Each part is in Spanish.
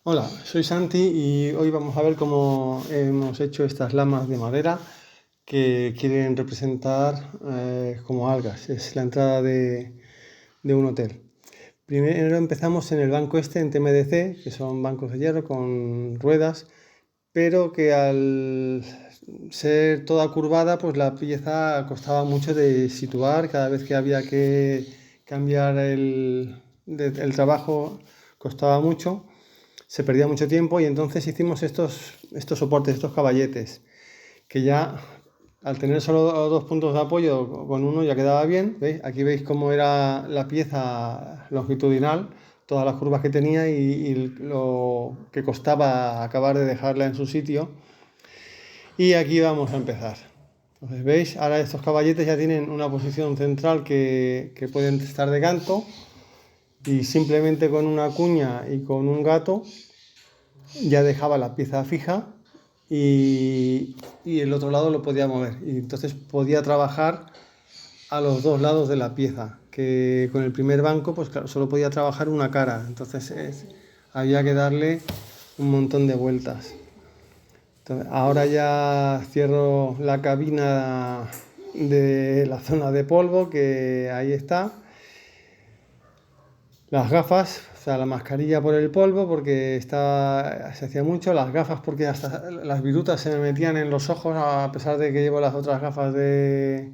Hola, soy Santi y hoy vamos a ver cómo hemos hecho estas lamas de madera que quieren representar como algas. Es la entrada de un hotel. Primero empezamos en el banco este en TMDC, que son bancos de hierro con ruedas, pero que al ser toda curvada, pues la pieza costaba mucho de situar. Cada vez que había que cambiar el trabajo costaba mucho, se perdía mucho tiempo y entonces hicimos estos soportes, estos caballetes, que ya al tener solo dos puntos de apoyo con uno ya quedaba bien. ¿Veis? Aquí veis cómo era la pieza longitudinal, todas las curvas que tenía y lo que costaba acabar de dejarla en su sitio. Y aquí vamos a empezar. Entonces, ¿veis? Ahora estos caballetes ya tienen una posición central que pueden estar de canto y simplemente con una cuña y con un gato ya dejaba la pieza fija y el otro lado lo podía mover. Y entonces podía trabajar a los dos lados de la pieza, que con el primer banco pues claro, solo podía trabajar una cara. Entonces había que darle un montón de vueltas. Entonces, ahora ya cierro la cabina de la zona de polvo, que ahí está. Las gafas, o sea, la mascarilla por el polvo, porque se hacía mucho. Las gafas, porque hasta las virutas se me metían en los ojos, a pesar de que llevo las otras gafas de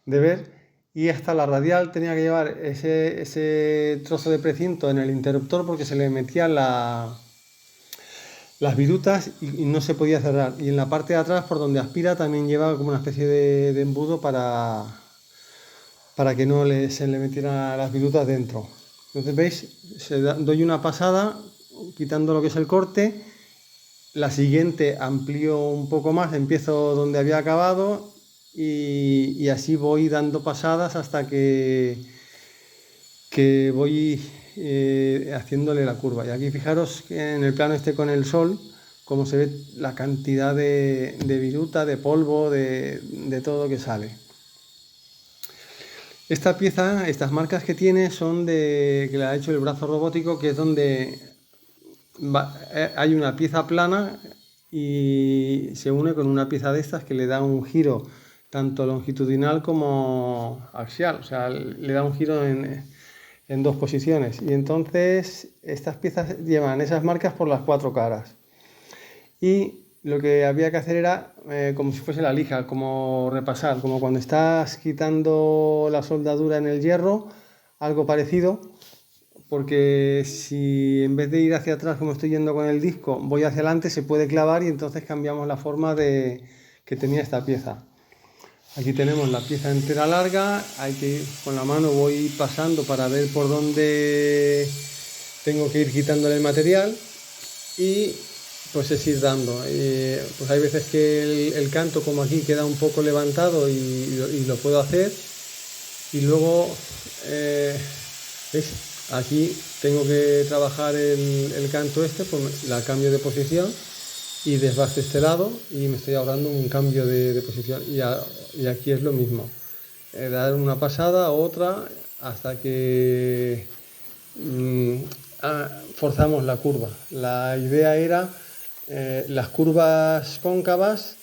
ver. Y hasta la radial tenía que llevar ese trozo de precinto en el interruptor, porque se le metían las virutas y no se podía cerrar. Y en la parte de atrás, por donde aspira, también lleva como una especie de embudo para que no se le metieran las virutas dentro. Entonces, ¿veis? Doy una pasada quitando lo que es el corte. La siguiente amplío un poco más, empiezo donde había acabado y así voy dando pasadas hasta que voy haciéndole la curva. Y aquí fijaros que en el plano este con el sol, cómo se ve la cantidad de viruta, de polvo, de todo que sale. Esta pieza, estas marcas que tiene son que le ha hecho el brazo robótico, que es donde hay una pieza plana y se une con una pieza de estas que le da un giro tanto longitudinal como axial, o sea, le da un giro en dos posiciones. Y entonces estas piezas llevan esas marcas por las cuatro caras. Y lo que había que hacer era como si fuese la lija, como repasar, como cuando estás quitando la soldadura en el hierro, algo parecido, porque si en vez de ir hacia atrás como estoy yendo con el disco, voy hacia adelante, se puede clavar y entonces cambiamos la forma que tenía esta pieza. Aquí tenemos la pieza entera larga, hay que ir con la mano, voy pasando para ver por dónde tengo que ir quitándole el material y pues es ir dando. Pues hay veces que el canto, como aquí, queda un poco levantado y lo puedo hacer. Y luego, ¿veis? Aquí tengo que trabajar el canto este, pues la cambio de posición y desbaste este lado y me estoy ahorrando un cambio de posición. Y aquí es lo mismo. Dar una pasada, otra, hasta que forzamos la curva. La idea era las curvas cóncavas,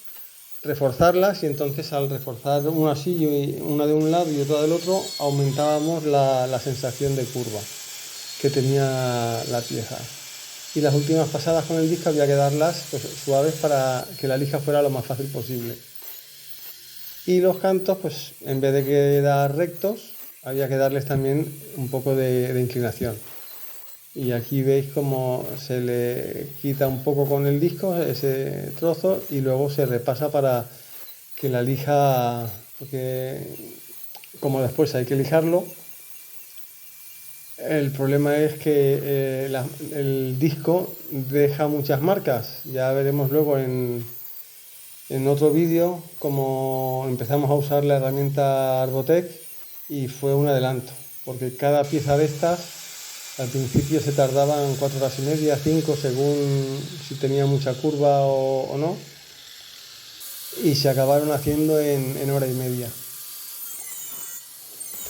reforzarlas, y entonces al reforzar una así y una de un lado y otra del otro, aumentábamos la sensación de curva que tenía la pieza. Y las últimas pasadas con el disco había que darlas pues, suaves para que la lija fuera lo más fácil posible. Y los cantos, pues en vez de quedar rectos, había que darles también un poco de inclinación. Y aquí veis cómo se le quita un poco con el disco ese trozo y luego se repasa para que la lija, porque como después hay que lijarlo, el problema es que el disco deja muchas marcas. Ya veremos luego en otro vídeo cómo empezamos a usar la herramienta Arbotech y fue un adelanto, porque cada pieza de estas al principio se tardaban 4 horas y media, 5, según si tenía mucha curva o no, y se acabaron haciendo en hora y media.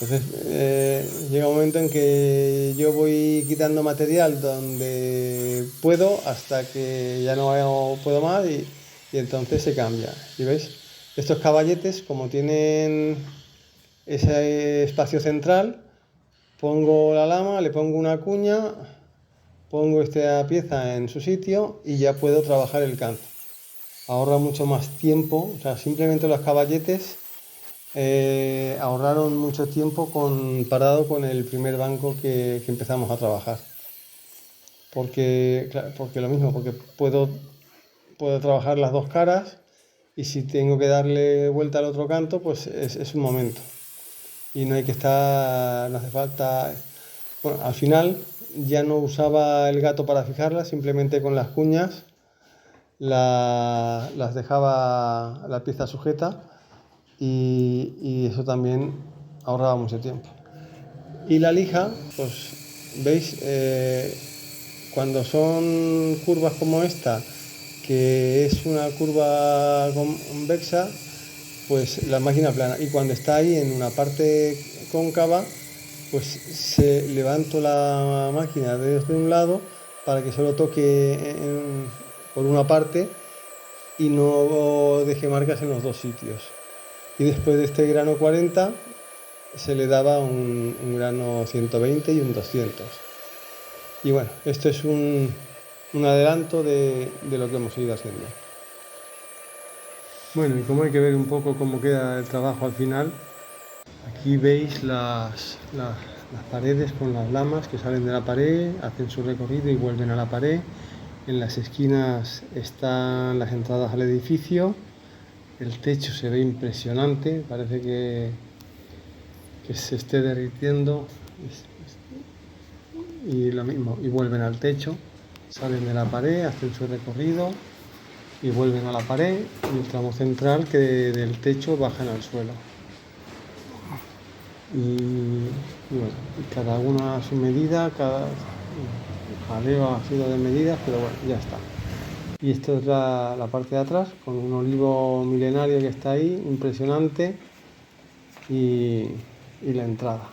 Entonces llega un momento en que yo voy quitando material donde puedo hasta que ya no puedo más y entonces se cambia. ¿Y veis? Estos caballetes, como tienen ese espacio central, pongo la lama, le pongo una cuña, pongo esta pieza en su sitio y ya puedo trabajar el canto. Ahorra mucho más tiempo, o sea, simplemente los caballetes ahorraron mucho tiempo comparado con el primer banco que empezamos a trabajar. Porque lo mismo, porque puedo trabajar las dos caras y si tengo que darle vuelta al otro canto, pues es un momento. Y no hay que estar, no hace falta. Bueno, al final ya no usaba el gato para fijarla, simplemente con las cuñas las dejaba la pieza sujeta y eso también ahorraba mucho tiempo. Y la lija, pues veis, cuando son curvas como esta, que es una curva convexa, pues la máquina plana. Y cuando está ahí en una parte cóncava, pues se levanto la máquina desde un lado para que solo toque por una parte y no deje marcas en los dos sitios. Y después de este grano 40 se le daba un grano 120 y un 200. Y bueno, esto es un adelanto de lo que hemos ido haciendo. Bueno, y como hay que ver un poco cómo queda el trabajo al final, aquí veis las paredes con las lamas que salen de la pared, hacen su recorrido y vuelven a la pared. En las esquinas están las entradas al edificio. El techo se ve impresionante, parece que se esté derritiendo. Y lo mismo, y vuelven al techo, salen de la pared, hacen su recorrido y vuelven a la pared y el tramo central que del techo bajan al suelo. Y bueno, cada uno a su medida, cada jaleo ha sido de medidas, pero bueno, ya está. Y esto es la parte de atrás, con un olivo milenario que está ahí, impresionante, y la entrada.